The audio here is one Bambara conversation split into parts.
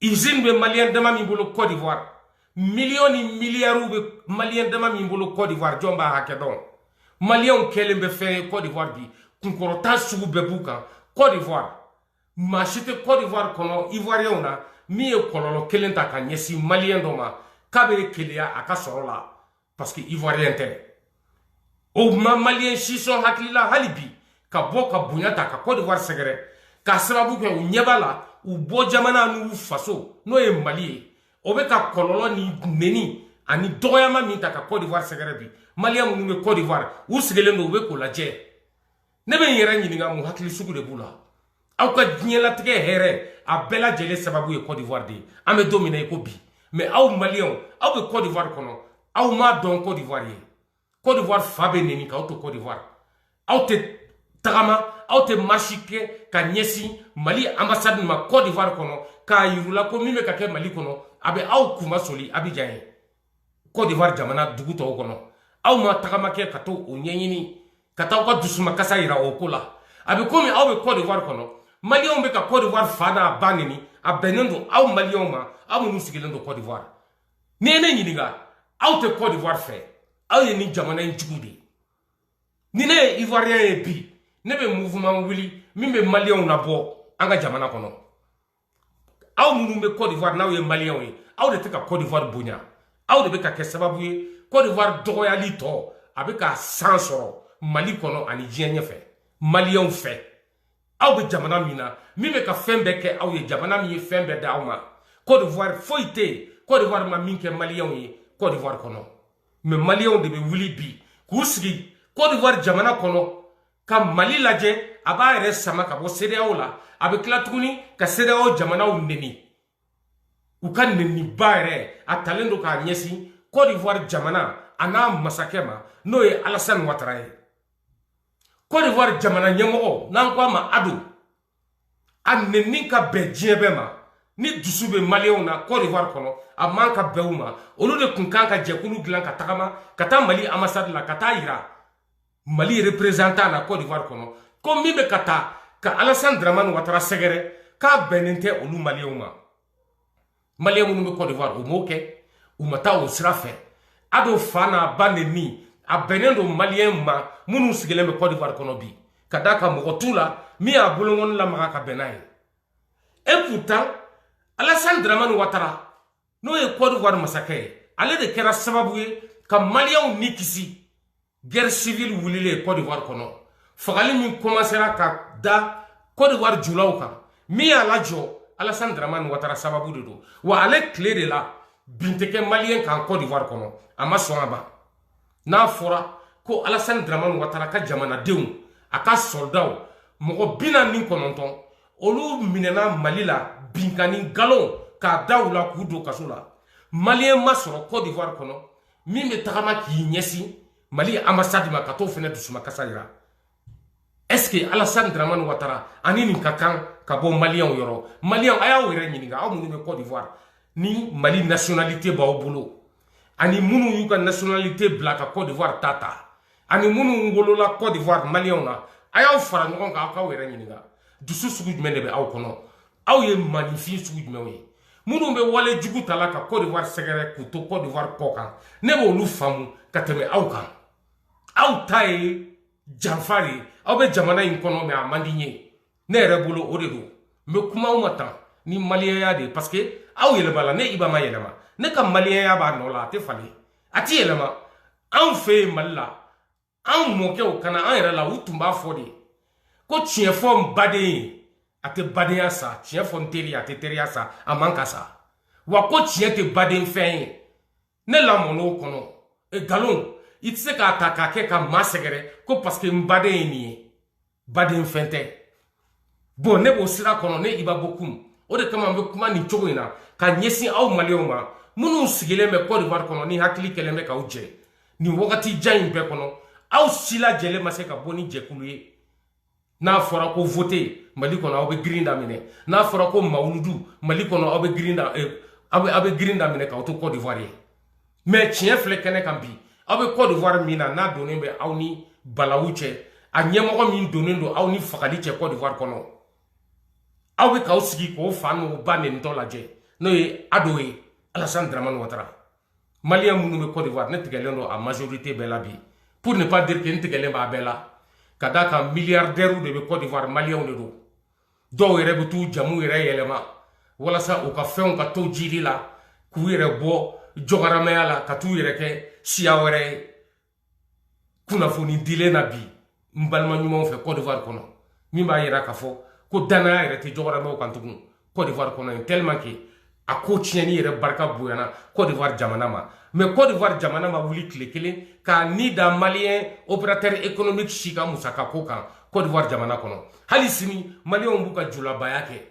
usine be malien dama min bolo Côte d'Ivoire millions ni milliards be malien dama min bolo Côte d'Ivoire jomba hakedon malien kelen be fe Côte d'Ivoire bi kunkorota sugu be buka Côte d'Ivoire machite Côte d'Ivoire kono ivoirien na mi e kololo kelen ta ka nyesi malien doma kabe kelia aka sorola parce que ivoirien te o ma malien chison hakilila halibi ka boka bunyata ka Côte d'Ivoire segere ka sababu ke u nyebala u bo jamana nu faso no e mali o be ka kololo ni neni ani doyama mi ta ka Côte d'Ivoire segere bi malien mu nge Côte d'Ivoire u sigelen no be ko laje ne be yera nyinga mu hakili sugu de bula aw ka diɲɛla tigɛ hɛrɛ a bɛɛ lajɛlen sababu ye Côte d'Ivoire de an bɛ don min na i ko bi mais aw maliyɛnw aw bɛ Côte d'Ivoire kɔnɔ aw m'a dɔn Côte d'Ivoire ye Côte d'Ivoire fa bɛ neni k'aw to Côte d'Ivoire aw tɛ tagama aw tɛ marche kɛ ka ɲɛsin Mali ambassade ma Côte d'Ivoire kɔnɔ k'a yirula ko min bɛ ka kɛ Mali kɔnɔ a bɛ aw kunba soli Abidjan ye Côte d'Ivoire jamana dugu tɔw kɔnɔ aw ma tagama kɛ ka to o ɲɛɲini ka taa aw ka dusumakasa yira o ko la a bɛ komi aw bɛ Côte d'Ivoire kɔnɔ maliyɛnw bɛ ka Côte d'Ivoire fa n'a ba neni a bɛnnen don aw maliyɛnw ma aw minnu sigilen don Côte d'Ivoire ni ye ne ɲininka aw tɛ Côte d'Ivoire fɛ aw ye nin jamana in jugu de ni ne ye ivoirien ye bi ne bɛ mouvement wuli min bɛ maliyɛnw labɔ an ka jamana kɔnɔ aw minnu bɛ Côte d'Ivoire n'aw ye maliyɛnw ye aw de tɛ ka Côte d'Ivoire bonya aw de bɛ ka kɛ sababu ye Côte d'Ivoire dɔgɔyali tɔ a bɛ ka san sɔrɔ Mali kɔnɔ ani diɲɛ ɲɛfɛ maliyɛnw fɛ aw be jamana min na min be ka fɛn bɛɛ kɛ aw ye jamana min ye fɛn bɛɛ da aw ma Côte d'Ivoire foyi tɛ Côte d'Ivoire ma min kɛ maliyɛnw ye Côte d'Ivoire kɔnɔ mais maliyɛnw de be wuli bi k'u sigi Côte d'Ivoire jamana kɔnɔ ka Mali lajɛ a b'a yɛrɛ sama ka bɔ CEDEAO la a be tila tuguni ka CEDEAO jamanaw neni u ka neniba yɛrɛ a talen don k'a ɲɛsin Côte d'Ivoire jamana a n'a masakɛ ma n'o ye Alassane Ouattara ye Côte d'Ivoire jamana ɲɛmɔgɔ n'an ko a ma ado a neni ka bɛn diɲɛ bɛɛ ma ni dusu bɛ maliyɛnw na Côte d'Ivoire kɔnɔ a man ka bɛn u ma olu de kun kan ka jɛkulu dilan ka tagama ka taa Mali ambassade la ka taa yira Mali représentant na Côte d'Ivoire kɔnɔ ko min bɛ ka taa ka Alassane Dramane Ouattara sɛgɛrɛ k'a bɛnnen tɛ olu maliyɛnw ma maliyɛn minnu bɛ Côte d'Ivoire u m'o kɛ u ma taa o sira fɛ ado fa n'a ba neni a bɛnnen don maliyɛn ma minnu sigilen bɛ Côte d'Ivoire kɔnɔ bi ka da ka mɔgɔ t'u la min y'a bolongɔni lamaga ka bɛn n'a ye et pourtant Alassane Dramane Ouattara n'o ye Côte d'Ivoire masakɛ ye ale de kɛra sababu ye ka maliyɛnw ni kisi guerre civile wulilen Côte d'Ivoire kɔnɔ fagali min commencera ka da Côte d'Ivoire julaw kan min y'a lajɔ Alassane Dramane Ouattara sababu de don wa ale tile de la bin tɛ kɛ maliyɛn kan Côte d'Ivoire kɔnɔ a ma sɔn a ban n'a fɔra ko Alassane Dramane Ouattara ka jamanadenw a ka soldaw mɔgɔ 49 olu minɛna Mali la binkani galon k'a da u la k'u don kaso la maliyɛn ma sɔrɔ Côte d'Ivoire kɔnɔ min bɛ tagama k'i ɲɛsin Mali ambassade ma ka t'o fɛnɛ dusumakasa yira est-ce que Alassane Dramane Ouattara ani nin ka kan ka bɔ maliyɛnw yɔrɔ maliyɛnw a y'aw yɛrɛ ɲininka aw minnu bɛ Côte d'Ivoire ni Mali nationalité b'aw bolo ani minnu y'u ka nationalité bila ka Côte d'Ivoire ta ani minnu wolola Côte d'Ivoire maliyɛnw na a y'aw fara ɲɔgɔn kan aw k'aw yɛrɛ ɲininka dusu sugu jumɛn de bɛ aw kɔnɔ aw ye manifin sugu jumɛnw ye minnu bɛ wale jugu ta la ka Côte d'Ivoire sɛgɛrɛ k'u to Côte d'Ivoire kɔ kan ne b'olu faamu ka tɛmɛ aw kan aw ta ye janfa de aw bɛ jamana in kɔnɔ mais a man di n ye ne yɛrɛ bolo o de don n bɛ kuma aw ma tan ni maliyɛnya de parce que aw yɛlɛma la ne Iba ma yɛlɛma ne ka maliyɛnya b'a nɔ la a tɛ falen a tɛ yɛlɛma anw fɛ yen Mali la anw mɔkɛw kana an yɛrɛ la u tun b'a fɔ de ko tiɲɛ fɔ n baden ye a tɛ badenya sa tiɲɛ fɔ n teri a tɛ teriya sa a man ka sa wa ko tiɲɛ tɛ baden fɛn ye ne lamɔn'o kɔnɔ galon i tɛ se k'a ta k'a kɛ ka maa sɛgɛrɛ ko parce que n baden ye nin ye baden fɛn tɛ bon ne b'o sira kɔnɔ ne Iba Bokum o de kama n bɛ kuma nin cogo in na ka ɲɛsin aw maliyɛnw ma minnu sigilen bɛ Côte d'Ivoire kɔnɔ ni hakili kɛlen bɛ k'aw jɛ nin wagati jan in bɛɛ kɔnɔ aw si lajɛlen ma se ka bɔ ni jɛkulu ye n'a fɔra ko voter Mali kɔnɔ aw bɛ girin daminɛ n'a fɔra ko mawuludu Mali kɔnɔ aw bɛ girin daminɛ k'aw to Côte d'Ivoire ye mais tiɲɛ filɛ kɛnɛ kan bi aw bɛ Côte d'Ivoire min na n'a donnen bɛ aw ni balawu cɛ a ɲɛmɔgɔ min donnen don aw ni fagali cɛ Côte d'Ivoire kɔnɔ aw bɛ k'aw sigi k'o fa n'o ba nenitɔ lajɛ n'o ye Ado ye Alassane Dramane Ouattara malien minnu bɛ Côte d'Ivoire ne tigɛlen don a majorité bɛɛ la bi pour ne pas dire que n tigɛlen b'a bɛɛ la ka d'a kan milliardaires de bɛ Côte d'Ivoire maliens de don dɔw yɛrɛ bɛ t'u jamu yɛrɛ yɛlɛma walasa u ka fɛnw ka to jiri la k'u yɛrɛ bɔ jɔgaramaya la ka t'u yɛrɛ kɛ siya wɛrɛ ye kunnafoni dilen na bi n balima ɲumanw fɛ Côte d'Ivoire kɔnɔ min b'a yira k'a fɔ ko danaya yɛrɛ tɛ jɔgaramaw kan tugun Côte d'Ivoire kɔnɔ yen tellement que a ko tiɲɛni yɛrɛ barika bonyana Côte d'Ivoire jamana ma mais Côte d'Ivoire jamana ma wuli tile kelen k'a ni da malien opérateur économique si ka musaka ko kan Côte d'Ivoire jamana kɔnɔ hali sini maliens b'u ka julabaya kɛ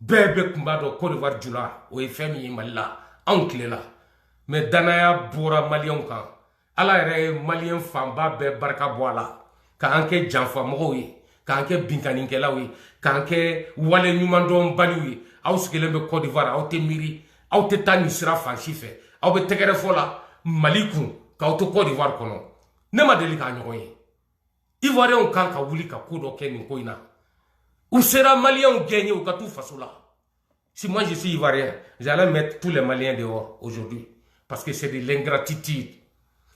bɛɛ bɛ kun b'a dɔn Côte d'Ivoire jula o ye fɛn min ye Mali la anw tile la mais danaya bɔra maliens kan ala yɛrɛ ye malien fanba bɛɛ barika bɔ a la k'an kɛ janfamɔgɔw ye k'an kɛ binkanikɛlaw ye k'an kɛ wale ɲumandɔnbaliw ye aw sigilen bɛ Côte d'Ivoire aw tɛ miiri aw tɛ taa nin sira fan si fɛ aw bɛ tɛgɛrɛfɔ la Mali kun k'aw to Côte d'Ivoire kɔnɔ ne ma deli k'a ɲɔgɔn ye Ivoiriens kan ka wuli ka ko dɔ kɛ nin ko in na u sera maliens gagner u ka t'u faso la si moi je suis Ivoirien j'allais mettre tous les Maliens dehors aujourd'hui parce que c'est de l'ingratitude.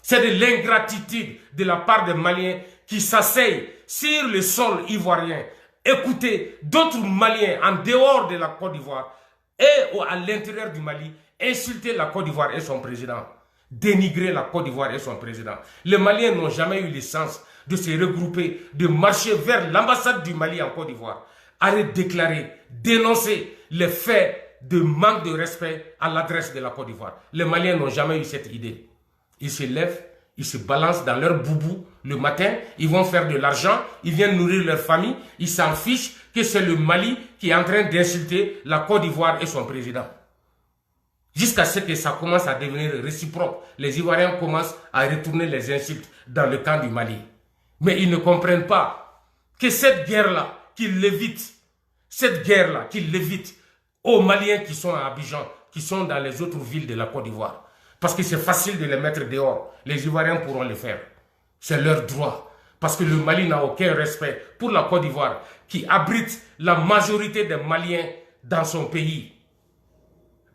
C'est de l'ingratitude de la part des Maliens qui s'asseyent sur le sol ivoirien. Écoutez, d'autres Maliens en dehors de la Côte d'Ivoire et à l'intérieur du Mali, insulter la Côte d'Ivoire et son président, dénigrer la Côte d'Ivoire et son président. Les Maliens n'ont jamais eu le sens de se regrouper, de marcher vers l'ambassade du Mali en Côte d'Ivoire, aller déclarer, dénoncer les faits de manque de respect à l'adresse de la Côte d'Ivoire. Les Maliens n'ont jamais eu cette idée. Ils se lèvent, ils se balancent dans leur boubou le matin, ils vont faire de l'argent, ils viennent nourrir leur famille, ils s'en fichent que c'est le Mali qui est en train d'insulter la Côte d'Ivoire et son président. Jusqu'à ce que ça commence à devenir réciproque. Les Ivoiriens commencent à retourner les insultes dans le camp du Mali. Mais ils ne comprennent pas que cette guerre-là, qu'ils l'évitent, cette guerre-là, qu'ils l'évitent aux Maliens qui sont à Abidjan, qui sont dans les autres villes de la Côte d'Ivoire. Parce que c'est facile de les mettre dehors. Les Ivoiriens pourront le faire. C'est leur droit. Parce que le Mali n'a aucun respect pour la Côte d'Ivoire, qui abrite la majorité des Maliens dans son pays.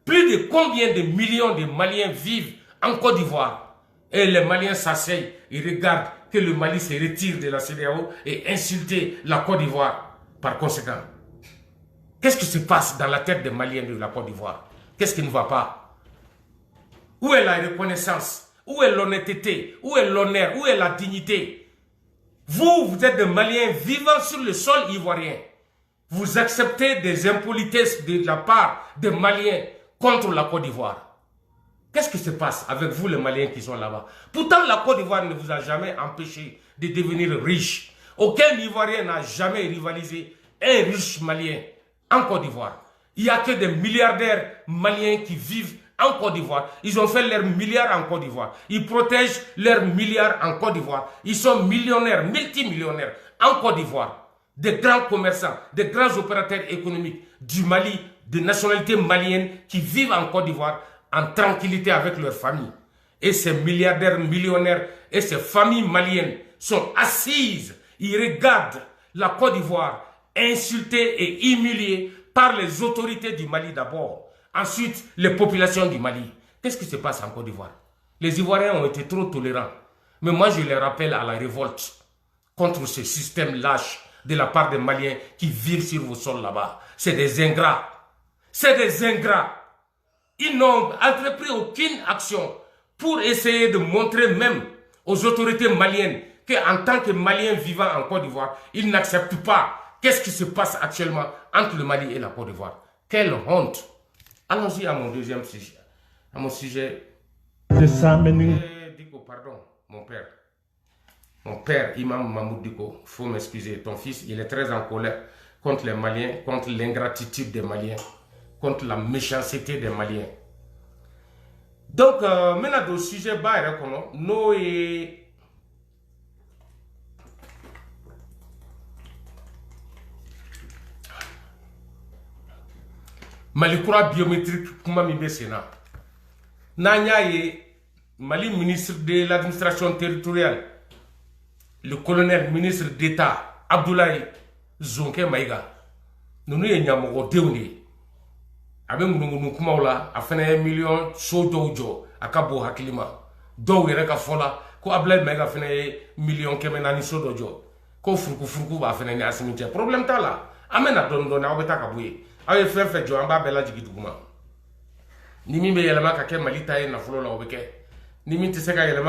Plus de combien de millions de Maliens vivent en Côte d'Ivoire? Et les Maliens s'asseyent et regardent que le Mali se retire de la CEDEAO et insulter la Côte d'Ivoire par conséquent. Qu'est-ce qui se passe dans la tête des Maliens de la Côte d'Ivoire? Qu'est-ce qui ne va pas? Où est la reconnaissance? Où est l'honnêteté? Où est l'honneur? Où est la dignité? Vous êtes des Maliens vivant sur le sol ivoirien. Vous acceptez des impolitesses de la part des Maliens contre la Côte d'Ivoire. Qu'est-ce qui se passe avec vous les Maliens qui sont là-bas? Pourtant la Côte d'Ivoire ne vous a jamais empêché de devenir riche. Aucun Ivoirien n'a jamais rivalisé un riche Malien en Côte d'Ivoire. Il n'y a que des milliardaires maliens qui vivent en Côte d'Ivoire. Ils ont fait leurs milliards en Côte d'Ivoire. Ils protègent leurs milliards en Côte d'Ivoire. Ils sont millionnaires, multimillionnaires en Côte d'Ivoire. Des grands commerçants, des grands opérateurs économiques du Mali, de nationalité malienne qui vivent en Côte d'Ivoire en tranquillité avec leurs familles. Et ces milliardaires, millionnaires et ces familles maliennes sont assises. Ils regardent la Côte d'Ivoire insultée et humiliée par les autorités du Mali d'abord. Ensuite, les populations du Mali. Qu'est-ce qui se passe en Côte d'Ivoire? Les Ivoiriens ont été trop tolérants. Mais moi, je les rappelle à la révolte contre ce système lâche de la part des Maliens qui vivent sur vos sols là-bas. C'est des ingrats. C'est des ingrats. Ils n'ont entrepris aucune action pour essayer de montrer même aux autorités maliennes qu'en tant que Maliens vivant en Côte d'Ivoire, ils n'acceptent pas qu'est-ce qui se passe actuellement entre le Mali et la Côte d'Ivoire. Quelle honte! Allons-y à mon deuxième sujet. À mon sujet. Diko, pardon, mon père. Mon père, Imam Mahmoud Diko, il faut m'excuser. Ton fils, il est très en colère contre les Maliens, contre l'ingratitude des Maliens, contre la méchanceté des Maliens. Donc, maintenant, le sujet, nous et Malikura biométrique kuma mimbe sena. Nanya ye Mali ministre de l'administration territoriale, le colonel ministre d'État Abdoulaye Zonke Maïga. Nous y avons des a bɛ ŋunungunu kumaw la a fana ye miliyɔn so dɔw jɔ a ka bon hakili ma dɔw yɛrɛ ka fɔ la ko Ablaye Mayiga fana ye miliyɔn 400 so dɔ jɔ ko furuku b'a fana ni Asimi cɛ problème t'a la an bɛ na dɔɔni dɔɔni aw bɛ taa ka bɔ yen aw ye fɛn fɛn jɔ an b'a bɛɛ lajigin duguma ni min bɛ yɛlɛma ka kɛ Mali ta ye nafolo la o bɛ kɛ ni min tɛ se ka yɛlɛma